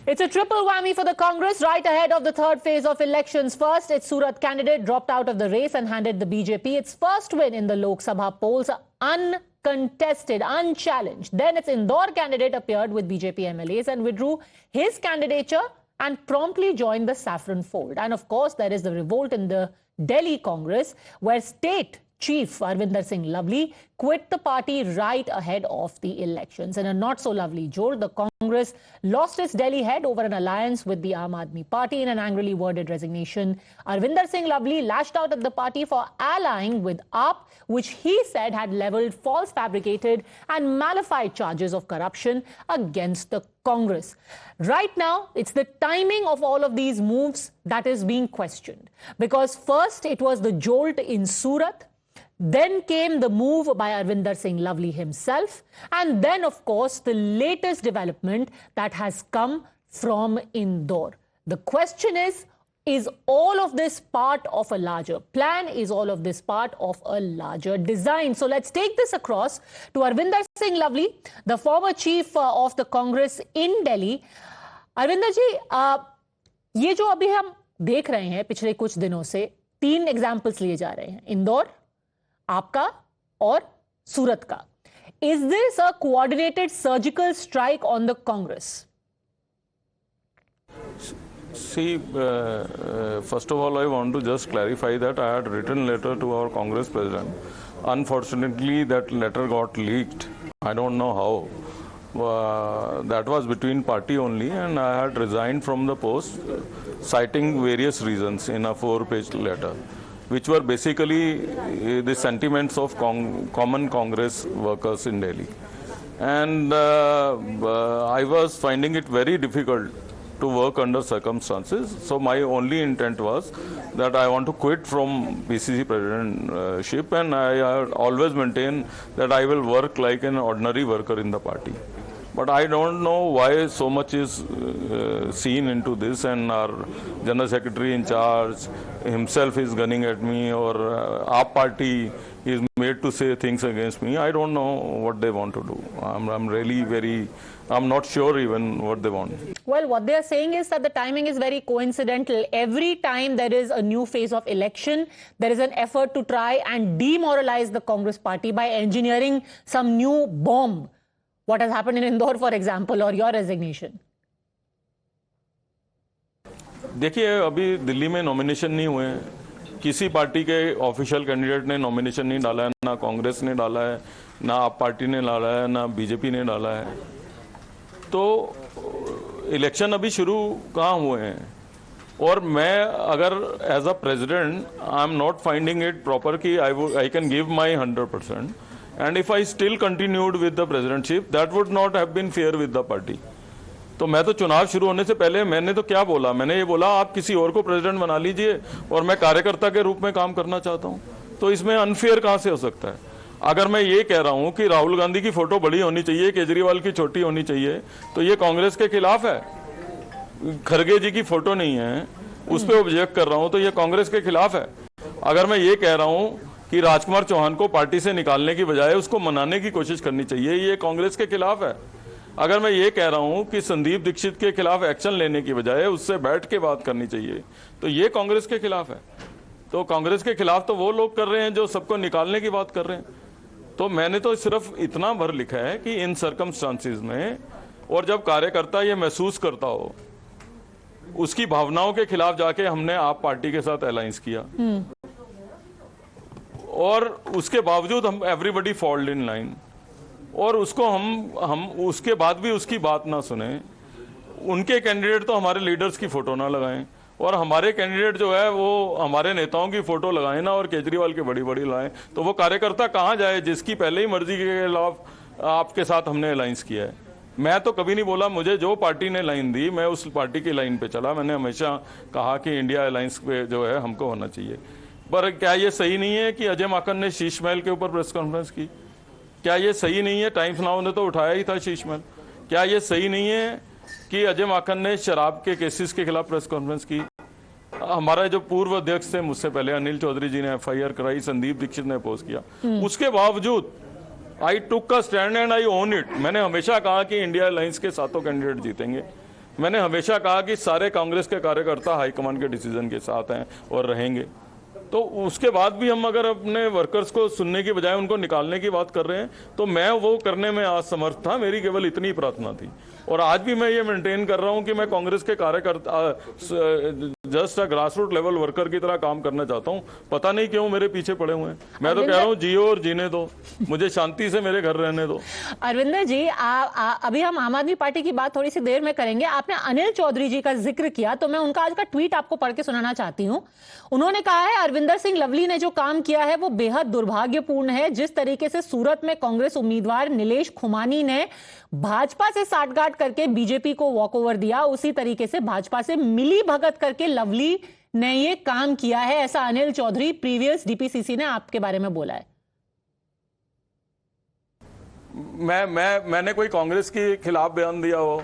It's a triple whammy for the Congress right ahead of the third phase of elections. First, its Surat candidate dropped out of the race and handed the BJP its first win in the Lok Sabha polls, uncontested, unchallenged. Then its Indore candidate appeared with BJP MLAs and withdrew his candidature and promptly joined the saffron fold. And of course, there is the revolt in the Delhi Congress, where state Chief Harvinder Singh Lovely quit the party right ahead of the elections. In a not-so-lovely jolt, the Congress lost its Delhi head over an alliance with the Aam Aadmi Party in an angrily worded resignation. Harvinder Singh Lovely lashed out at the party for allying with AAP, which he said had levelled false, fabricated and malified charges of corruption against the Congress. Right now, it's the timing of all of these moves that is being questioned. Because first, it was the jolt in Surat. Then came the move by Harvinder Singh Lovely himself. And then, of course, the latest development that has come from Indore. The question is all of this part of a larger plan? Is all of this part of a larger design? So let's take this across to Harvinder Singh Lovely, the former chief of the Congress in Delhi. Harvinder ji, ये जो अभी हम देख रहे हैं पिछले कुछ दिनों से, तीन एग्जाम्पल्स लिए जा रहे हैं, इंदौर, आपका और सूरत का. Is this a coordinated surgical strike on the Congress? See, first of all, I want to just clarify that I had written a letter to our Congress president. Unfortunately, that letter got leaked. I don't know how. That was between party only, and I had resigned from the post, citing various reasons in a 4-page letter, which were basically the sentiments of common Congress workers in Delhi. And I was finding it very difficult to work under circumstances. So my only intent was that I want to quit from PCC presidentship, and I always maintain that I will work like an ordinary worker in the party. But I don't know why so much is seen into this, and our General Secretary in charge himself is gunning at me, or AAP party is made to say things against me. I don't know what they want to do. I'm not sure even what they want. Well, what they are saying is that the timing is very coincidental. Every time there is a new phase of election, there is an effort to try and demoralize the Congress party by engineering some new bomb. What has happened in Indore, for example, or your resignation? देखिए, अभी दिल्ली में nomination नहीं हुए हैं. किसी party के official candidate ने nomination नहीं डाला है, ना कांग्रेस ने डाला है, ना आप पार्टी ने डाला है, ना बीजेपी ने डाला है. तो इलेक्शन अभी शुरू कहाँ हुए हैं. और मैं अगर as a president I am not finding it proper कि I can give my 100%. And if I still continued with the presidentship, that would not have been fair with the party. तो मैं तो चुनाव शुरू होने से पहले मैंने तो क्या बोला, मैंने ये बोला आप किसी और को प्रेसिडेंट बना लीजिए और मैं कार्यकर्ता के रूप में काम करना चाहता हूँ. तो इसमें अनफेयर कहाँ से हो सकता है. अगर मैं ये कह रहा हूँ कि राहुल गांधी की फोटो बड़ी होनी चाहिए, केजरीवाल की छोटी होनी चाहिए, तो ये कांग्रेस के खिलाफ है. खरगे जी की फोटो नहीं है, उस पर ऑब्जेक्ट कर रहा हूँ, तो ये कांग्रेस के खिलाफ है. अगर मैं ये कह रहा हूँ कि राजकुमार चौहान को पार्टी से निकालने की बजाय उसको मनाने की कोशिश करनी चाहिए, ये कांग्रेस के खिलाफ है. अगर मैं ये कह रहा हूं कि संदीप दीक्षित के खिलाफ एक्शन लेने की बजाय उससे बैठ के बात करनी चाहिए, तो ये कांग्रेस के खिलाफ है. तो कांग्रेस के खिलाफ तो वो लोग कर रहे हैं जो सबको निकालने की बात कर रहे हैं. तो मैंने तो सिर्फ इतना भर लिखा है कि इन सर्कमस्टांसिस में, और जब कार्यकर्ता ये महसूस करता हो, उसकी भावनाओं के खिलाफ जाके हमने आप पार्टी के साथ अलायंस किया, और उसके बावजूद हम एवरीबडी फॉल्ड इन लाइन, और उसको हम उसके बाद भी उसकी बात ना सुने. उनके कैंडिडेट तो हमारे लीडर्स की फोटो ना लगाएं, और हमारे कैंडिडेट जो है वो हमारे नेताओं की फोटो लगाएं ना, और केजरीवाल की बड़ी बड़ी लाएं. तो वो कार्यकर्ता कहाँ जाए जिसकी पहले ही मर्जी के खिलाफ आपके साथ हमने अलायंस किया है. मैं तो कभी नहीं बोला, मुझे जो पार्टी ने लाइन दी मैं उस पार्टी की लाइन पे चला. मैंने हमेशा कहा कि इंडिया अलायंस पे जो है हमको होना चाहिए. पर क्या ये सही नहीं है कि अजय माकन ने शीश महल के ऊपर प्रेस कॉन्फ्रेंस की? क्या ये सही नहीं है? टाइम्स नाउ ने तो उठाया ही था शीश महल. क्या ये सही नहीं है कि अजय माकन ने शराब के केसेस के खिलाफ प्रेस कॉन्फ्रेंस की? हमारा जो पूर्व अध्यक्ष थे मुझसे पहले, अनिल चौधरी जी ने FIR कराई, संदीप दीक्षित ने अपोज किया. उसके बावजूद I took a stand and I own it. मैंने हमेशा कहा कि इंडिया अलायंस के सातों कैंडिडेट जीतेंगे. मैंने हमेशा कहा कि सारे कांग्रेस के कार्यकर्ता हाईकमान के डिसीजन के साथ हैं और रहेंगे। तो उसके बाद भी हम अगर अपने वर्कर्स को सुनने की बजाय उनको निकालने की बात कर रहे हैं तो मैं वो करने में असमर्थ था। मेरी केवल इतनी प्रार्थना थी और आज भी मैं ये मेंटेन कर रहा हूं कि मैं कांग्रेस के कार्यकर्ता just a grass root level worker की तरह काम करना चाहता हूं। पता नहीं क्यों मेरे पीछे पड़े हुए हैं। मैं तो कह रहा हूं जियो और जीने दो, मुझे शांति से मेरे घर रहने दो। अरविंदर जी, अभी हम आम आदमी पार्टी की बात थोड़ी सी देर में करेंगे। आपने अनिल चौधरी जी का जिक्र किया तो मैं उनका आज का ट्वीट आपको पढ़ के सुनाना चाहती हूं। उन्होंने कहा है, अरविंदर सिंह लवली ने जो काम किया है वो बेहद दुर्भाग्यपूर्ण है। जिस तरीके से सूरत में कांग्रेस उम्मीदवार नीलेश खुमानी ने भाजपा से साठगांठ करके बीजेपी को वॉकओवर दिया, उसी तरीके से भाजपा से मिली भगत करके लवली ने ये काम किया है। ऐसा अनिल चौधरी, प्रीवियस डीपीसीसी, ने आपके बारे में बोला है। मैंने कोई कांग्रेस के खिलाफ बयान दिया हो?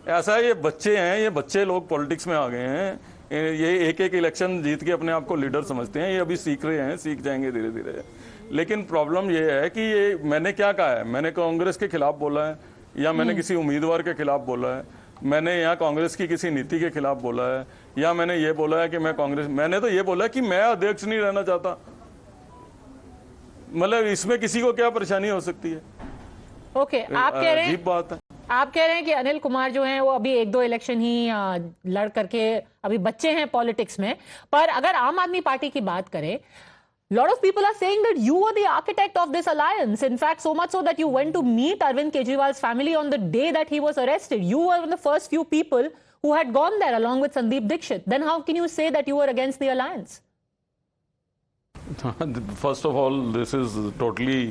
ऐसा है, ये बच्चे हैं, ये बच्चे लोग पॉलिटिक्स में आ गए हैं। ये एक एक इलेक्शन जीत के अपने आप को लीडर समझते हैं। ये अभी सीख रहे हैं, सीख जाएंगे धीरे धीरे। लेकिन प्रॉब्लम ये है कि ये मैंने क्या कहा है? मैंने कांग्रेस के खिलाफ बोला है या मैंने किसी उम्मीदवार के खिलाफ बोला है? मैंने यहाँ कांग्रेस की किसी नीति के खिलाफ बोला है या मैंने ये बोला है कि मैंने तो ये बोला है कि मैं अध्यक्ष नहीं रहना चाहता। मतलब इसमें किसी को क्या परेशानी हो सकती है? ओके, आप कह रहे हैं, अजीब बात है। आप कह रहे हैं कि अनिल कुमार जो हैं वो अभी 1-2 इलेक्शन ही लड़ करके अभी बच्चे हैं पॉलिटिक्स में। पर अगर आम आदमी पार्टी की बात करें, lot of people are saying that you were the architect of this alliance. In fact, so much so that you went to meet Arvind Kejriwal's family on the day that he was arrested. You were one of the first few people who had gone there along with Sandeep Dixit. Then how can you say that you were against the alliance? First of all, this is totally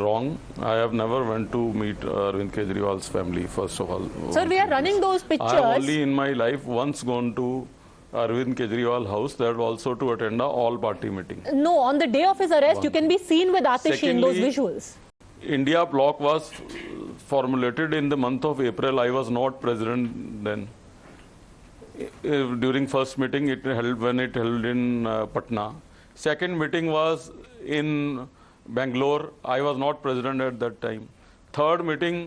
wrong. I have never went to meet Arvind Kejriwal's family, first of all. Sir, we are running those pictures. I have only in my life once gone to Arvind Kejriwal house, that also to attend a all party meeting. No, on the day of his arrest, you can be seen with Atishi in those visuals. India bloc was formulated in the month of April. I was not president then. During first meeting when it held in Patna. Second meeting was in Bangalore. I was not president at that time. Third meeting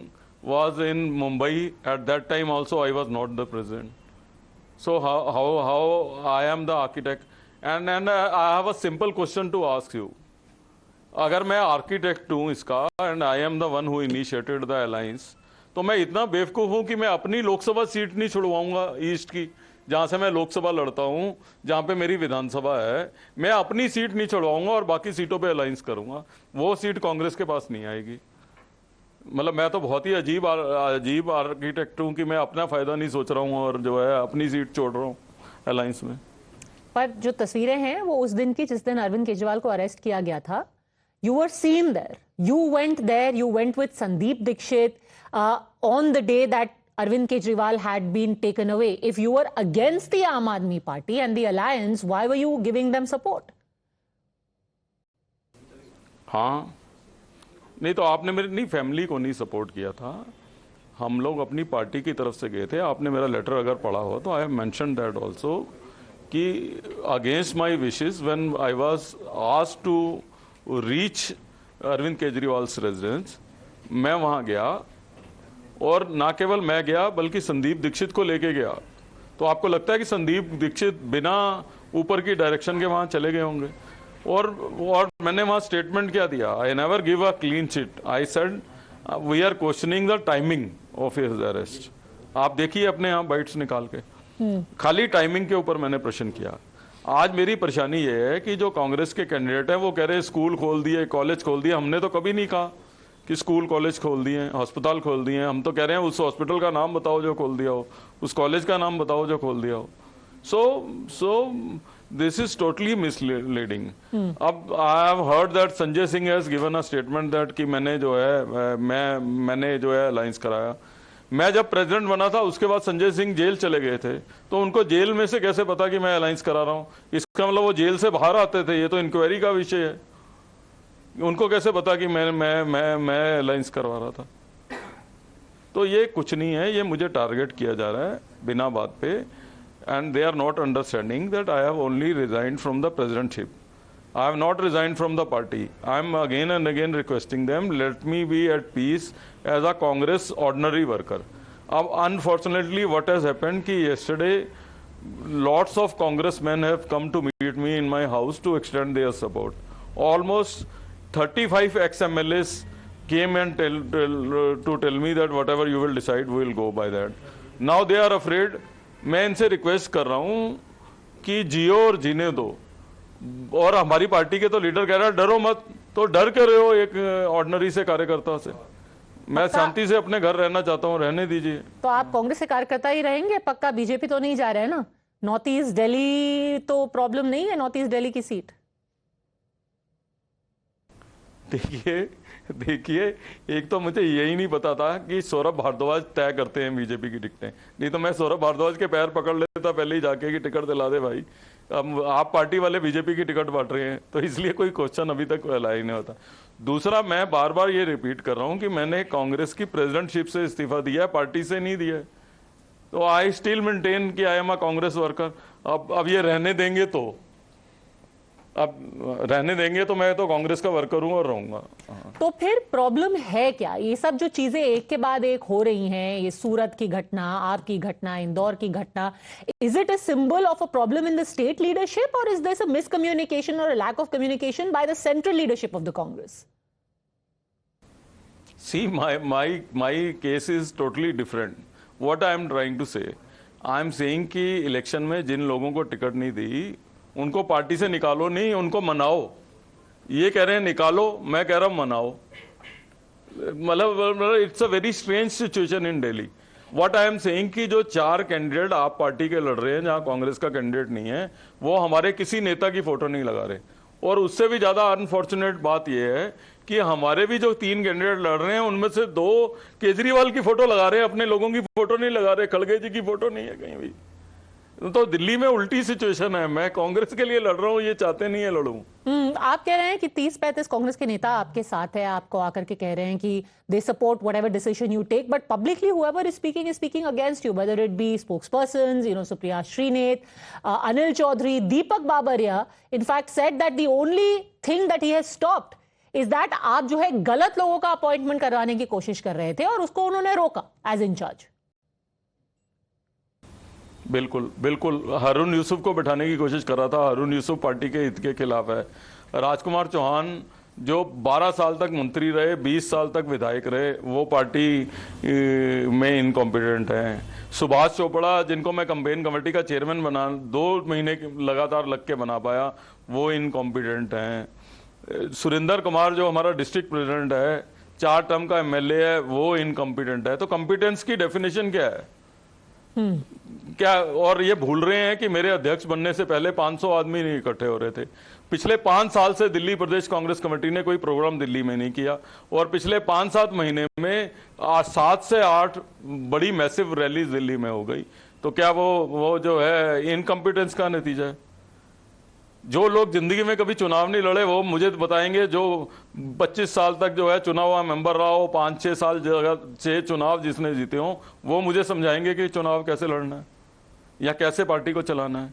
was in Mumbai. At that time also I was not the president. So how I am the architect? And I have a simple question to ask you. अगर मैं architect हूँ इसका and I am the one who initiated the alliance, तो मैं इतना बेवकूफ़ हूँ कि मैं अपनी लोकसभा सीट नहीं छुड़वाऊंगा ईस्ट की, जहाँ से मैं लोकसभा लड़ता हूँ, जहाँ पे मेरी विधानसभा है। मैं अपनी सीट नहीं छुड़वाऊंगा और बाकी सीटों पे अलायंस करूंगा। वो सीट कांग्रेस के पास नहीं आएगी। मतलब मैं तो बहुत ही अजीब आर्किटेक्ट हूँ कि मैं अपना फायदा नहीं सोच रहा हूँ और जो है अपनी सीट छोड़ रहा हूँ अलायंस में। पर जो तस्वीरें हैं वो उस दिन की जिस दिन अरविंद केजरीवाल को अरेस्ट किया गया था। You were seen there. You went there. You went with Sandeep Dixit on the day that Arvind Kejriwal had been taken away. If you were against the Aam Aadmi Party and the alliance, why were you giving them support? हाँ, नहीं तो आपने मेरी family को नहीं support किया था। हम लोग अपनी पार्टी की तरफ से गए थे। आपने मेरा लेटर अगर पढ़ा हो तो I have mentioned that also कि against my wishes when I was asked to reach Arvind Kejriwal's residence, मैं वहाँ गया और ना केवल मैं गया बल्कि संदीप दीक्षित को लेके गया। तो आपको लगता है कि संदीप दीक्षित बिना ऊपर की डायरेक्शन के वहाँ चले गए होंगे? और मैंने वहाँ स्टेटमेंट क्या दिया? I never give a clean chit. I said we are questioning the timing of his arrest. आप देखिए अपने यहाँ बाइट्स निकाल के, खाली टाइमिंग के ऊपर मैंने प्रश्न किया। आज मेरी परेशानी ये है कि जो कांग्रेस के कैंडिडेट हैं वो कह रहे हैं स्कूल खोल दिए, कॉलेज खोल दिए। हमने तो कभी नहीं कहा कि स्कूल कॉलेज खोल दिए, अस्पताल खोल दिए। हम तो कह रहे हैं उस हॉस्पिटल का नाम बताओ जो खोल दिया हो, उस कॉलेज का नाम बताओ जो खोल दिया हो। So this is totally misleading. अब I have heard that Sanjay Singh has given a statement that कि मैंने जो है अलायंस कराया। मैं जब प्रेसिडेंट बना था उसके बाद संजय सिंह जेल चले गए थे, तो उनको जेल में से कैसे पता कि मैं अलायंस करा रहा हूँ? इसका मतलब वो जेल से बाहर आते थे। ये तो इंक्वायरी का विषय है। उनको कैसे पता कि मैं अलायंस करवा रहा था? तो ये कुछ नहीं है, ये मुझे टारगेट किया जा रहा है बिना बात पे। And they are not understanding that I have only resigned from the presidentship. I have not resigned from the party. I am again and again requesting them, let me be at peace as a Congress ordinary worker. Unfortunately, what has happened ki yesterday, lots of congressmen have come to meet me in my house to extend their support. Almost 35 ex-MLAs came and tell me that whatever you will decide, we will go by that. Now they are afraid. मैं इनसे request कर रहा हूं कि जियो और जीने दो, और हमारी पार्टी के तो लीडर कह रहा है डरो मत, तो डर कर रहे हो एक ऑर्डिनरी से कार्यकर्ता से? मैं शांति से अपने घर रहना चाहता हूं, रहने दीजिए। तो आप कांग्रेस के कार्यकर्ता ही रहेंगे पक्का, बीजेपी तो नहीं जा रहे हैं ना? नॉर्थ ईस्ट दिल्ली तो प्रॉब्लम नहीं है, नॉर्थ ईस्ट दिल्ली की सीट? देखिए एक तो मुझे यही नहीं पता था कि सौरभ भारद्वाज तय करते हैं बीजेपी की टिकटें, नहीं तो मैं सौरभ भारद्वाज के पैर पकड़ लेता पहले ही जाके कि टिकट दिला दे भाई। अब आप पार्टी वाले बीजेपी की टिकट बांट रहे हैं, तो इसलिए कोई क्वेश्चन अभी तक अलाइ नहीं होता। दूसरा, मैं बार बार ये रिपीट कर रहा हूं कि मैंने कांग्रेस की प्रेसिडेंटशिप से इस्तीफा दिया है, पार्टी से नहीं दिया है। तो आई स्टिल मेंटेन कि I am a Congress worker. अब ये रहने देंगे तो, अब रहने देंगे तो मैं तो कांग्रेस का वर्कर हूं और रहूंगा। तो फिर प्रॉब्लम है क्या? ये सब जो चीजें एक के बाद एक हो रही हैं, ये सूरत की घटना, आपकी घटना, इंदौर की घटना, is it a symbol of a problem in the state leadership, और इज दिस अ मिसकम्युनिकेशन और a lack of communication by the central leadership of the Congress? See, my case is totally different. What I am trying to say, I am saying कि election में जिन लोगों को ticket नहीं दी उनको party से निकालो नहीं, उनको मनाओ। ये कह रहे हैं निकालो, मैं कह रहा हूं मनाओ। मतलब it's a very strange situation in Delhi. What I am saying कि जो 4 कैंडिडेट आप पार्टी के लड़ रहे हैं, जहां कांग्रेस का कैंडिडेट नहीं है, वो हमारे किसी नेता की फोटो नहीं लगा रहे। और उससे भी ज्यादा अनफॉर्चुनेट बात यह है कि हमारे भी जो 3 कैंडिडेट लड़ रहे हैं उनमें से 2 केजरीवाल की फोटो लगा रहे हैं, अपने लोगों की फोटो नहीं लगा रहे, खड़गे जी की फोटो नहीं है कहीं भी। तो दिल्ली में उल्टी सिचुएशन है। मैं कांग्रेस के लिए लड़ रहा हूं, ये चाहते नहीं है लड़ूं। आप कह रहे हैं कि 30-35 कांग्रेस के नेता आपके साथ है, आपको आकर के कह रहे हैं कि they support whatever decision you take, but publicly whoever is speaking against you, whether it be spokespersons, Supriya Shrinate, Anil Chaudhary, Deepak Babaria in fact said that the only thing that he has stopped is that आप जो है गलत लोगों का अपॉइंटमेंट करवाने की कोशिश कर रहे थे और उसको उन्होंने रोका एज इंचार्ज। बिल्कुल बिल्कुल, हारून यूसुफ को बैठाने की कोशिश कर रहा था। हारून यूसुफ पार्टी के हित के खिलाफ है। राजकुमार चौहान जो 12 साल तक मंत्री रहे, 20 साल तक विधायक रहे, वो पार्टी में इनकॉम्पिटेंट हैं। सुभाष चोपड़ा जिनको मैं कैंपेन कमेटी का चेयरमैन बना 2 महीने लगातार लग के बना पाया, वो इनकॉम्पिटेंट हैं। सुरेंद्र कुमार जो हमारा डिस्ट्रिक्ट प्रेसिडेंट है, 4 टर्म का एमएलए है, वो इनकॉम्पिटेंट है। तो कॉम्पिटेंस की डेफिनेशन क्या है? क्या? और ये भूल रहे हैं कि मेरे अध्यक्ष बनने से पहले 500 आदमी नहीं इकट्ठे हो रहे थे। पिछले 5 साल से दिल्ली प्रदेश कांग्रेस कमेटी ने कोई प्रोग्राम दिल्ली में नहीं किया, और पिछले 5-7 महीने में 7 से 8 बड़ी मैसिव रैलीज दिल्ली में हो गई। तो क्या वो जो है इनकॉम्पिटेंस का नतीजा है? जो लोग जिंदगी में कभी चुनाव नहीं लड़े वो मुझे बताएंगे, जो 25 साल तक जो है चुना हुआ मेंबर रहा हो, 5-6 साल जगह से चुनाव जिसने जीते हो, वो मुझे समझाएंगे कि चुनाव कैसे लड़ना है या कैसे पार्टी को चलाना है।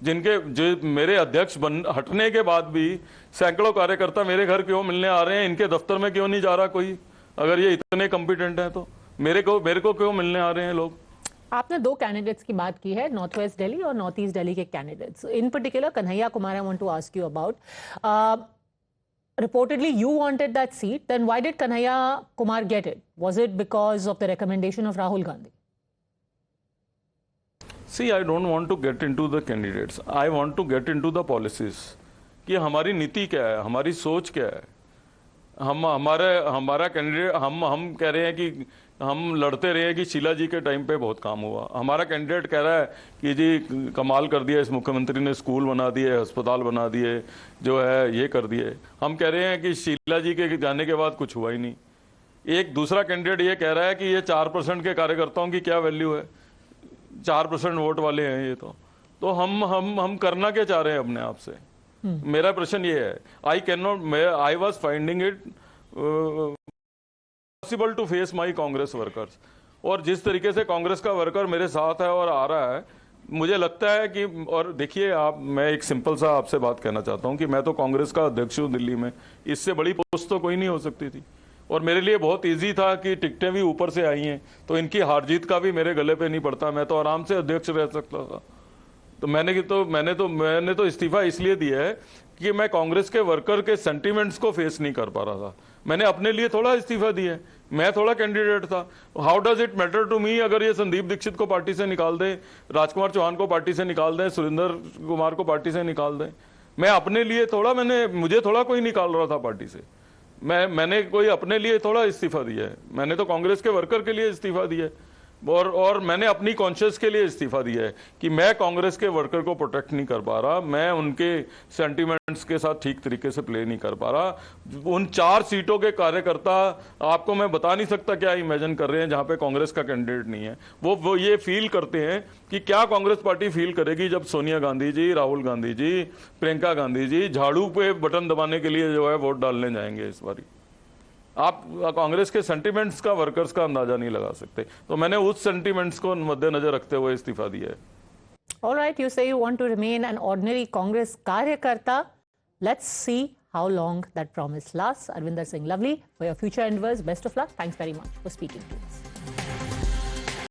जिनके जो मेरे अध्यक्ष हटने के बाद भी सैकड़ों कार्यकर्ता मेरे घर क्यों मिलने आ रहे हैं, इनके दफ्तर में क्यों नहीं जा रहा कोई? अगर ये इतने कॉम्पिटेंट हैं तो मेरे को क्यों मिलने आ रहे हैं लोग? आपने 2 कैंडिडेट्स की बात की है, नॉर्थ वेस्ट दिल्ली और नॉर्थ ईस्ट दिल्ली के candidates. In particular Kanhaiya Kumar, I want to ask you about, reportedly you wanted that seat, then why did Kanhaiya Kumar get it? Was it because of the recommendation of Rahul Gandhi? See, I don't want to get into the candidates. I want to get into the policies. कि हमारी नीति क्या है, हमारी सोच क्या है। हमारा कैंडिडेट, हम कह रहे हैं कि हम लड़ते रहे कि शीला जी के टाइम पे बहुत काम हुआ। हमारा कैंडिडेट कह रहा है कि जी कमाल कर दिया इस मुख्यमंत्री ने, स्कूल बना दिए, अस्पताल बना दिए, जो है ये कर दिए। हम कह रहे हैं कि शीला जी के जाने के बाद कुछ हुआ ही नहीं। एक दूसरा कैंडिडेट ये कह रहा है कि ये 4% के कार्यकर्ताओं की क्या वैल्यू है, 4% वोट वाले हैं ये। तो हम करना क्या चाह रहे हैं अपने आप से? मेरा प्रश्न ये है, I was finding it possible to face my Congress workers. और जिस तरीके से कांग्रेस का वर्कर मेरे साथ है और आ रहा है, मुझे लगता है कि, और देखिए आप, मैं एक सिंपल सा आपसे बात कहना चाहता हूं कि मैं तो कांग्रेस का अध्यक्ष हूं दिल्ली में, इससे बड़ी पोस्ट तो कोई नहीं हो सकती थी। और मेरे लिए बहुत इजी था कि टिकटें भी ऊपर से आई हैं तो इनकी हार जीत का भी मेरे गले पे नहीं पड़ता, मैं तो आराम से अध्यक्ष रह सकता था। तो मैंने तो इस्तीफा इसलिए दिया है कि मैं कांग्रेस के वर्कर के सेंटीमेंट्स को फेस नहीं कर पा रहा था। मैंने अपने लिए थोड़ा इस्तीफा दिया है, मैं थोड़ा कैंडिडेट था। How does it matter to me अगर ये संदीप दीक्षित को पार्टी से निकाल दें, राजकुमार चौहान को पार्टी से निकाल दें, सुरेंद्र कुमार को पार्टी से निकाल दें। मैं अपने लिए थोड़ा, मुझे थोड़ा कोई निकाल रहा था पार्टी से, मैंने कोई अपने लिए थोड़ा इस्तीफा दिया है। मैंने तो कांग्रेस के वर्कर के लिए इस्तीफा दिया है और मैंने अपनी कॉन्शियस के लिए इस्तीफा दिया है कि मैं कांग्रेस के वर्कर को प्रोटेक्ट नहीं कर पा रहा, मैं उनके सेंटीमेंट्स के साथ ठीक तरीके से प्ले नहीं कर पा रहा। उन 4 सीटों के कार्यकर्ता, आपको मैं बता नहीं सकता क्या इमेजिन कर रहे हैं जहां पे कांग्रेस का कैंडिडेट नहीं है। वो ये फील करते हैं कि क्या कांग्रेस पार्टी फील करेगी जब सोनिया गांधी जी, राहुल गांधी जी, प्रियंका गांधी जी झाड़ू पे बटन दबाने के लिए जो है वोट डालने जाएंगे इस बारी। आप कांग्रेस के सेंटीमेंट्स का, वर्कर्स का अंदाजा नहीं लगा सकते। तो मैंने उस सेंटीमेंट्स को मद्देनजर रखते हुए इस्तीफा दिया है। All right, you say you want to remain an ordinary Congress karyakarta. Let's see how long that promise lasts. Arvinder Singh Lovely, for your future endeavors, best of luck. Thanks very much for speaking to us.